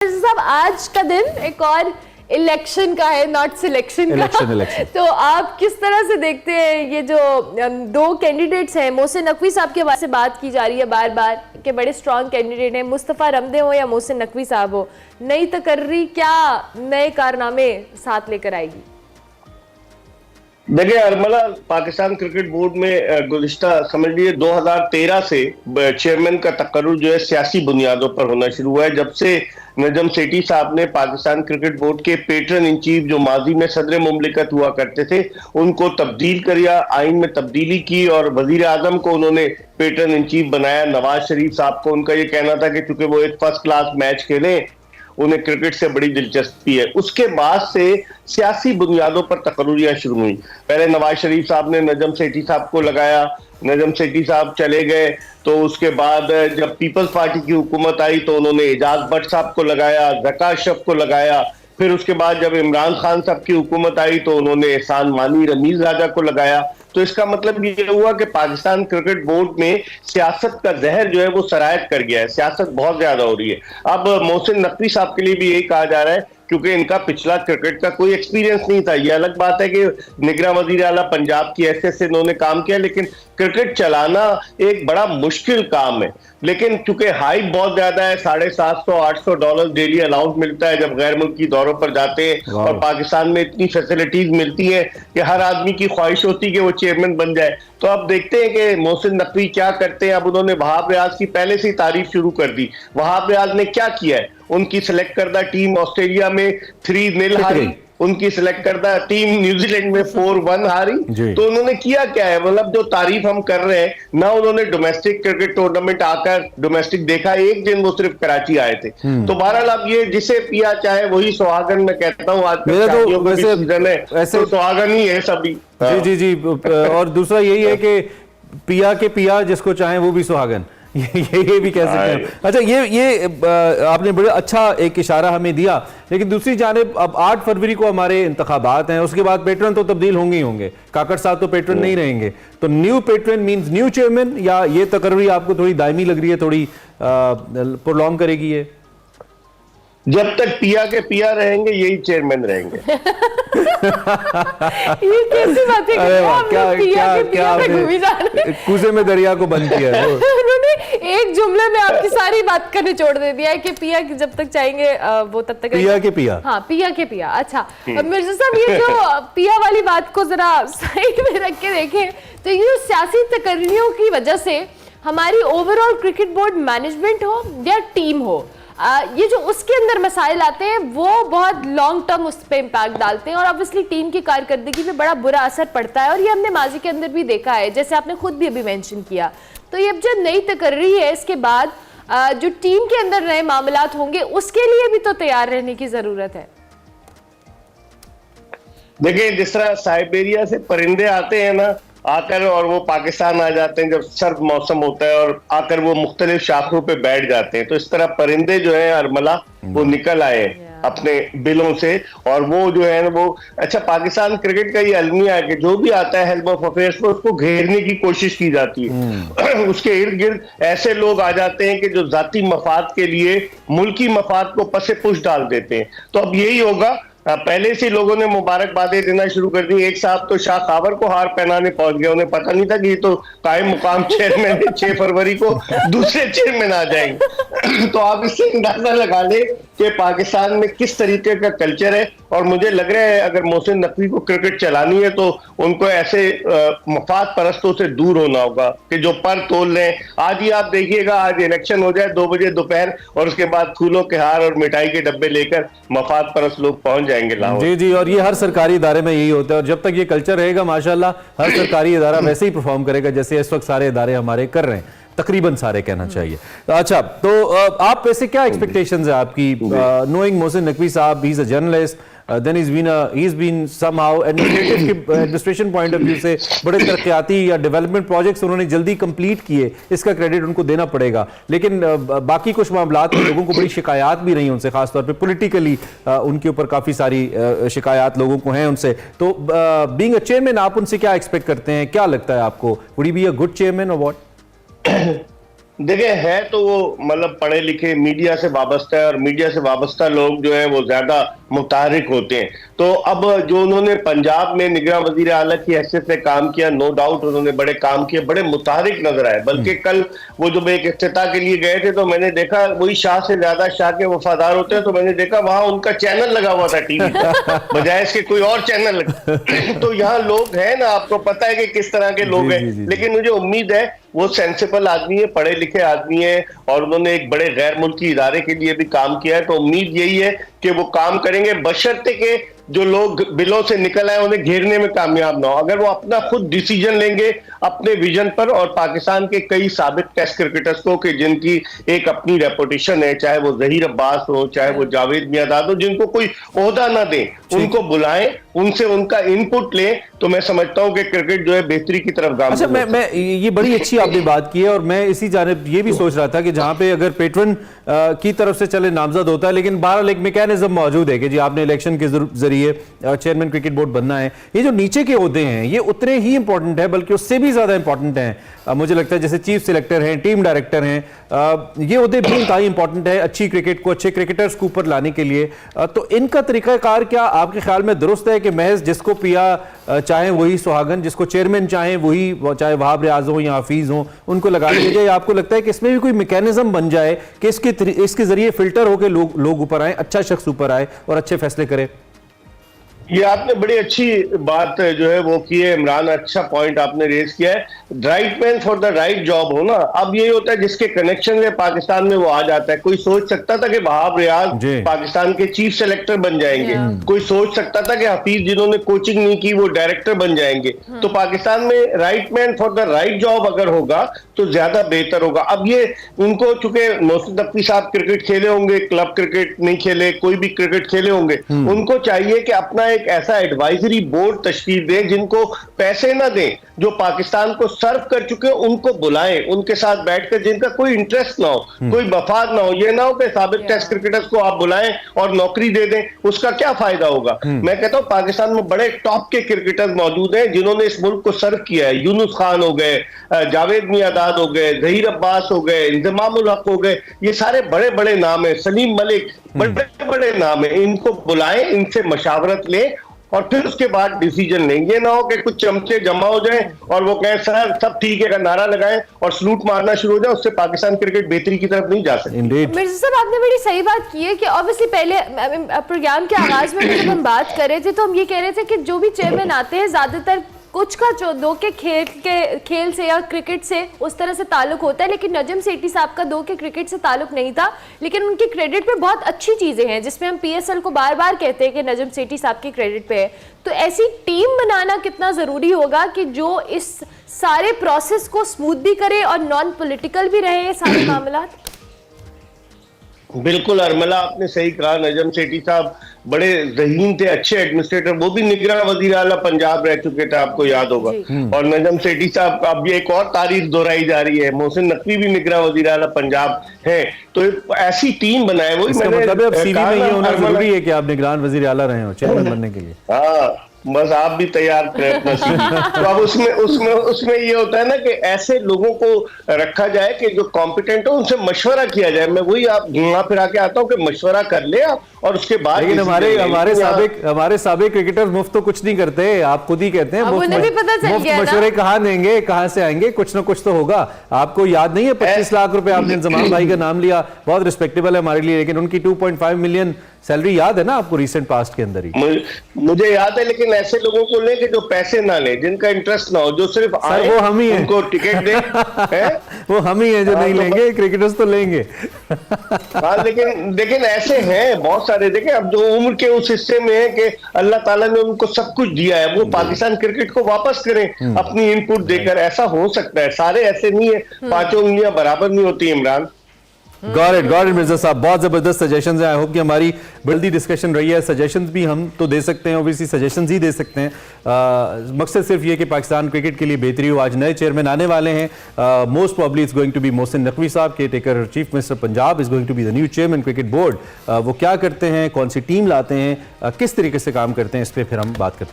साहब आज का दिन एक और इलेक्शन का है, नॉट सिलेक्शन का। इलेक्शन तो आप किस तरह से देखते हैं ये जो दो कैंडिडेट्स हैं, मोहसिन नकवी साहब के बारे से बात की जा रही है बार बार कि बड़े स्ट्रॉन्ग कैंडिडेट हैं, मुस्तफ़ा रमदे हो या मोहसिन नकवी साहब हो, नई तकर्री क्या नए कारनामे साथ लेकर आएगी? देखिए अरमला, पाकिस्तान क्रिकेट बोर्ड में गुज़िश्ता समझ लीजिए 2013 से चेयरमैन का तकर्रुर जो है सियासी बुनियादों पर होना शुरू हुआ है। जब से नजम सेठी साहब ने पाकिस्तान क्रिकेट बोर्ड के पेट्रन इन चीफ जो माजी में सदर मुमलिकत हुआ करते थे उनको तब्दील किया, आइन में तब्दीली की और वजीर आजम को उन्होंने पेट्रन इन चीफ बनाया। नवाज शरीफ साहब को उनका ये कहना था कि चूंकि वो एक फर्स्ट क्लास मैच खेलें, उन्हें क्रिकेट से बड़ी दिलचस्पी है। उसके बाद से सियासी बुनियादों पर तकर्रुरियां शुरू हुई। पहले नवाज शरीफ साहब ने नजम सेठी साहब को लगाया, नजम सेठी साहब चले गए, तो उसके बाद जब पीपल्स पार्टी की हुकूमत आई तो उन्होंने एजाज भट्ट साहब को लगाया, ज़का अशरफ को लगाया। फिर उसके बाद जब इमरान खान साहब की हुकूमत आई तो उन्होंने एहसान मानी, रमीज राजा को लगाया। तो इसका मतलब ये हुआ कि पाकिस्तान क्रिकेट बोर्ड में सियासत का जहर जो है वो सरायत कर गया है, सियासत बहुत ज्यादा हो रही है। अब मोहसिन नकवी साहब के लिए भी यही कहा जा रहा है क्योंकि इनका पिछला क्रिकेट का कोई एक्सपीरियंस नहीं था। ये अलग बात है कि निगरान वजीर आला पंजाब की हैसियत से इन्होंने काम किया, लेकिन क्रिकेट चलाना एक बड़ा मुश्किल काम है। लेकिन चूंकि हाइप बहुत ज्यादा है, $750-800 डेली अलाउंस मिलता है जब गैर मुल्की दौरों पर जाते हैं, और पाकिस्तान में इतनी फैसिलिटीज मिलती है कि हर आदमी की ख्वाहिश होती है कि वो चेयरमैन बन जाए। तो अब देखते हैं कि मोहसिन नकवी क्या करते हैं। अब उन्होंने वहाब रियाज की पहले से ही तारीफ शुरू कर दी। वहाब रियाज ने क्या किया है? उनकी सिलेक्ट करदा टीम ऑस्ट्रेलिया में 3-0 हारी, उनकी सिलेक्ट करदा टीम न्यूजीलैंड में 4-1 हारी। तो उन्होंने किया क्या है? मतलब जो तारीफ हम कर रहे हैं ना, उन्होंने डोमेस्टिक क्रिकेट टूर्नामेंट आकर डोमेस्टिक देखा, एक दिन वो सिर्फ कराची आए थे। तो बहरहाल अब ये जिसे पिया चाहे वही सुहागन, मैं कहता हूँ आज सीजन है तो सुहागन ही है सभी। जी जी जी। और दूसरा यही है कि पिया के पिया जिसको चाहे वो भी सुहागन, ये भी कह सकते हैं। अच्छा, ये आपने बड़ा अच्छा एक इशारा हमें दिया। लेकिन दूसरी जानिब अब 8 फरवरी को हमारे इंतखाबात हैं, उसके बाद पेट्रन तो तब्दील होंगे ही होंगे, काकड़ साहब तो पेट्रन नहीं रहेंगे। तो new patron means new chairman, या ये तकर्री आपको थोड़ी दायमी लग रही है, थोड़ी प्रोलॉन्ग करेगी ये? जब तक पिया के पिया रहेंगे यही चेयरमैन रहेंगे। ये कैसी बातें कर रहे हैं? क्या कूजे में दरिया को बंद किया है। उन्होंने एक जुमले में आपकी सारी बात करने छोड़ दे दिया है कि पिया की जब तक चाहेंगे वो तब तक पिया के पिया। हाँ, पिया के पिया। अच्छा मिर्जा साहब, ये जो पिया वाली बात को जरा साइड में रख के देखें तो ये सियासी तकर्रियों की वजह से हमारी ओवरऑल क्रिकेट बोर्ड मैनेजमेंट हो या टीम हो, ये जो उसके अंदर मसाइल आते हैं वो बहुत लॉन्ग टर्म उस पर इम्पैक्ट डालते हैं और ऑब्वियसली टीम की कारकर्दगी पे बड़ा बुरा असर पड़ता है। और ये हमने माजी के अंदर भी देखा है, जैसे आपने खुद भी अभी मेंशन किया। तो ये जो नई तकर्री है, इसके बाद जो टीम के अंदर नए मामलात होंगे उसके लिए भी तो तैयार रहने की जरूरत है। देखिए, जिस तरह साइबेरिया से परिंदे आते हैं ना आकर, और वो पाकिस्तान आ जाते हैं जब सर्द मौसम होता है, और आकर वो मुख्तलिफ शाखों पे बैठ जाते हैं, तो इस तरह परिंदे जो है अरमला वो निकल आए अपने बिलों से। और वो जो है ना वो, अच्छा, पाकिस्तान क्रिकेट का ये अलमिया है कि जो भी आता है हेल्प ऑफ अफेयर्स में उसको घेरने की कोशिश की जाती है। उसके इर्द गिर्द ऐसे लोग आ जाते हैं कि जो जाती मफाद के लिए मुल्की मफाद को पसे पुश डाल देते हैं। तो अब यही होगा। पहले से लोगों ने मुबारकबादें देना शुरू कर दी। एक साहब तो शाह खावर को हार पहनाने पहुंच गए, उन्हें पता नहीं था कि ये तो कायम मुकाम चेयरमैन है, 6 फरवरी को दूसरे चेयरमैन आ जाएंगे। तो आप इससे अंदाजा लगा लें कि पाकिस्तान में किस तरीके का कल्चर है। और मुझे लग रहा है अगर मोहसिन नकवी को क्रिकेट चलानी है तो उनको ऐसे मफाद परस्तों से दूर होना होगा कि जो पर तोल रहे हैं। आज ही आप देखिएगा, आज इलेक्शन हो जाए 2 बजे दोपहर, और उसके बाद फूलों के हार और मिठाई के डब्बे लेकर मफाद परस्त लोग पहुंच जाएंगे लाहौर। जी जी। और ये हर सरकारी इदारे में यही होता है, और जब तक ये कल्चर रहेगा माशाल्लाह हर सरकारी इदारा वैसे ही परफॉर्म करेगा जैसे इस वक्त सारे इदारे हमारे कर रहे हैं, तकरीबन सारे कहना चाहिए। अच्छा, तो आप वैसे क्या एक्सपेक्टेशंस है आपकी, नोइंग मोहसिन नकवी साहब, he is a journalist, then he's been somehow administration point of view से बड़े तरक्याती या डेवलपमेंट प्रोजेक्ट्स उन्होंने जल्दी कंप्लीट किए, इसका क्रेडिट उनको देना पड़ेगा। लेकिन बाकी कुछ मामलात में लोगों को बड़ी शिकायत भी रही उनसे, खासतौर पे पॉलिटिकली उनके ऊपर काफ़ी सारी शिकायत लोगों को हैं उनसे। तो बीइंग अ चेयरमैन आप उनसे क्या एक्सपेक्ट करते हैं, क्या लगता है आपको, would he be a good chairman और व्हाट? देखिए, है तो वो मतलब पढ़े लिखे, मीडिया से वाबस्ता है, और मीडिया से वाबस्ता लोग जो है वो ज्यादा मुतहरिक होते हैं। तो अब जो उन्होंने पंजाब में निगरान वजीर आला की हैसियत से काम किया, नो डाउट उन्होंने बड़े काम किए, बड़े मुतहरिक नजर आए। बल्कि कल वो जब एक इफ्तिताह के लिए गए थे तो मैंने देखा, वही शाह से ज्यादा शाह के वफादार होते हैं, तो मैंने देखा वहां उनका चैनल लगा हुआ था टीवी पर, बजाय इसके कोई और चैनल तो यहाँ लोग हैं ना, आपको पता है कि किस तरह के लोग हैं। लेकिन मुझे उम्मीद है वो सेंसिबल आदमी है, पढ़े लिखे आदमी है, और उन्होंने एक बड़े गैर मुल्की इदारे के लिए भी काम किया है। तो उम्मीद यही है कि वो काम करेंगे, बशर्ते के जो लोग बिलों से निकल आए उन्हें घेरने में कामयाब ना हो। अगर वो अपना खुद डिसीजन लेंगे अपने विजन पर, और पाकिस्तान के कई साबिक टेस्ट क्रिकेटर्स को कि जिनकी एक अपनी रेपुटेशन है, चाहे वो जहीर अब्बास हो, चाहे वो जावेद मियांदाद हो, जिनको कोई ओहदा ना दे, उनको बुलाएं, उनसे उनका इनपुट लें, तो मैं समझता हूं कि क्रिकेट जो है बेहतरी की तरफ गामजन। अच्छा, मैं ये बड़ी अच्छी आपने बात की है, और मैं इसी जानिब ये भी सोच रहा था कि जहां पे अगर पेट्रन की तरफ से चले नामजद होता है, लेकिन बहरहाल एक मैकेनिज्म मौजूद है कि जी आपने इलेक्शन के जरिए चेयरमैन क्रिकेट बोर्ड बनना है। ये जो नीचे के ओहदे हैं ये उतने ही इंपॉर्टेंट है, बल्कि उससे भी ज्यादा इंपॉर्टेंट हैं मुझे लगता है। जैसे चीफ सिलेक्टर हैं, टीम डायरेक्टर हैं, ये ओहदे भी इंतहाई इंपॉर्टेंट है अच्छी क्रिकेट को, अच्छे क्रिकेटर्स को ऊपर लाने के लिए। तो इनका तरीकाकार क्या आपके ख्याल में दुरुस्त है कि महज जिसको पिया चाहे वही सुहागन, जिसको चेयरमैन चाहे वही, चाहे वहाब रियाज हो या हफीज हो, उनको लगा दिया जाए? आपको लगता है कि इसमें भी कोई मैकेनिज्म बन जाए कि इसके जरिए फिल्टर होकर लोग ऊपर आए, अच्छा शख्स ऊपर आए और अच्छे फैसले करे? ये आपने बड़ी अच्छी बात जो है वो की है इमरान, अच्छा पॉइंट आपने रेज किया है। Right man for the right job हो ना, अब यही होता है जिसके कनेक्शन है पाकिस्तान में वो आ जाता है। कोई सोच सकता था कि वहाब रियाज पाकिस्तान के चीफ सेलेक्टर बन जाएंगे, कोई सोच सकता था कि हफीज जिन्होंने कोचिंग नहीं की वो डायरेक्टर बन जाएंगे। तो पाकिस्तान में right man for the right job अगर होगा तो ज्यादा बेहतर होगा। अब ये उनको, चूंकि मोहसिन नकवी साहब क्रिकेट खेले होंगे, क्लब क्रिकेट नहीं खेले, कोई भी क्रिकेट खेले होंगे, उनको चाहिए कि अपना एक ऐसा एडवाइजरी बोर्ड तश्कील दें जिनको पैसे ना दें, जो पाकिस्तान को सर्व कर चुके हैं उनको बुलाएं, उनके साथ बैठकर, जिनका कोई इंटरेस्ट ना हो, कोई मफाद ना हो। ये ना हो कि साबिक टेस्ट क्रिकेटर्स को आप बुलाएं और नौकरी दे दें, उसका क्या फायदा होगा। मैं कहता हूं पाकिस्तान में बड़े टॉप के क्रिकेटर्स मौजूद हैं जिन्होंने इस मुल्क को सर्व किया है। यूनुस खान हो गए, जावेद मियांदाद हो गए, जहीर अब्बास हो गए, इंजमामुल हक हो गए, ये सारे बड़े बड़े नाम है, सलीम मलिक, बड़े बड़े नाम है। इनको बुलाएं, इनसे मशावरत लें और फिर उसके बाद डिसीजन लेंगे। ना हो कि कुछ चमचे जमा हो जाएं और वो कहें सर सब ठीक है का नारा लगाएं और सलूट मारना शुरू हो जाए, उससे पाकिस्तान क्रिकेट बेहतरी की तरफ नहीं जा सकती। मिर्जा साहब, आपने बड़ी सही बात की है कि ऑब्वियसली पहले प्रोग्राम के आगाज में जब हम बात कर रहे थे तो हम ये कह रहे थे कि जो भी चेयरमैन आते हैं ज्यादातर कुछ का जो दो के खेल से या क्रिकेट से उस तरह से ताल्लुक होता है, लेकिन नजम सेठी साहब का दो के क्रिकेट से ताल्लुक नहीं था, लेकिन उनके क्रेडिट पे बहुत अच्छी चीजें हैं, जिसमें हम पीएसएल को बार बार कहते हैं कि नजम सेठी साहब की क्रेडिट पे है। तो ऐसी टीम बनाना कितना जरूरी होगा कि जो इस सारे प्रोसेस को स्मूथ भी करे और नॉन पॉलिटिकल भी रहे ये सारे मामला। बिल्कुल अरमला, आपने सही कहा। नजम सेठी साहब बड़े ज़हीन थे, अच्छे एडमिनिस्ट्रेटर, वो भी निगरान वजीर आला पंजाब रह चुके थे, आपको याद होगा। और नजम सेठी साहब का अब ये एक और तारीफ दोहराई जा रही है, मोहसिन नकवी भी निगरान वजीर आला पंजाब है। तो ऐसी टीम बनाए, वो मतलब अब सीवी में ये होना जरूरी है कि आप निगरान वजीर आला रहे हो चेयरमैन बनने के लिए। हाँ, बस आप भी तैयार करें अपना तो अब उसमें ये होता है ना कि ऐसे लोगों को रखा जाए कि जो कॉम्पिटेंट हो, उनसे मशवरा किया जाए। मैं वही आप घुमा फिरा के आता हूँ कि मशवरा कर ले आप, और उसके बाद। लेकिन हमारे साबिक क्रिकेटर्स मुफ्त तो कुछ नहीं करते, आप खुद ही कहते हैं मुफ्त मशवरे कहाँ देंगे, कहाँ से आएंगे, कुछ ना कुछ तो होगा। आपको याद नहीं है 25 लाख रुपए आपने इंजमाम भाई का नाम लिया, बहुत रिस्पेक्टेबल है हमारे लिए, लेकिन उनकी 2.5 मिलियन सैलरी याद है ना आपको रिसेंट पास्ट के अंदर ही? मुझे याद है, लेकिन ऐसे लोगों को लें कि जो पैसे ना ले, जिनका इंटरेस्ट ना हो, जो सिर्फ आए, वो हम ही हैं, उनको टिकट दे वो हम ही हैं जो नहीं लेंगे, क्रिकेटर्स तो लेंगे। हाँ, लेकिन ऐसे हैं बहुत सारे। देखें, अब जो उम्र के उस हिस्से में है कि अल्लाह ताला ने उनको सब कुछ दिया है, वो पाकिस्तान क्रिकेट को वापस करें अपनी इनपुट देकर। ऐसा हो सकता है, सारे ऐसे नहीं है, पांचों उंगलियां बराबर नहीं होती। इमरान, गॉट इट मिर्जा साहब, बहुत जबरदस्त सजेशंस हैं। आई होप कि हमारी बड़ी डिस्कशन रही है। सजेशंस भी हम तो दे सकते हैं, ऑब्वियसली सजेशंस ही दे सकते हैं। मकसद सिर्फ ये कि पाकिस्तान क्रिकेट के लिए बेहतरी हो। आज नए चेयरमैन आने वाले हैं, most probably is going to be Mohsin Naqvi साहब, caretaker chief minister Punjab is going to be the new chairman cricket board. वो क्या करते हैं, कौन सी टीम लाते हैं, किस तरीके से काम करते हैं, इस पर फिर हम बात करते हैं।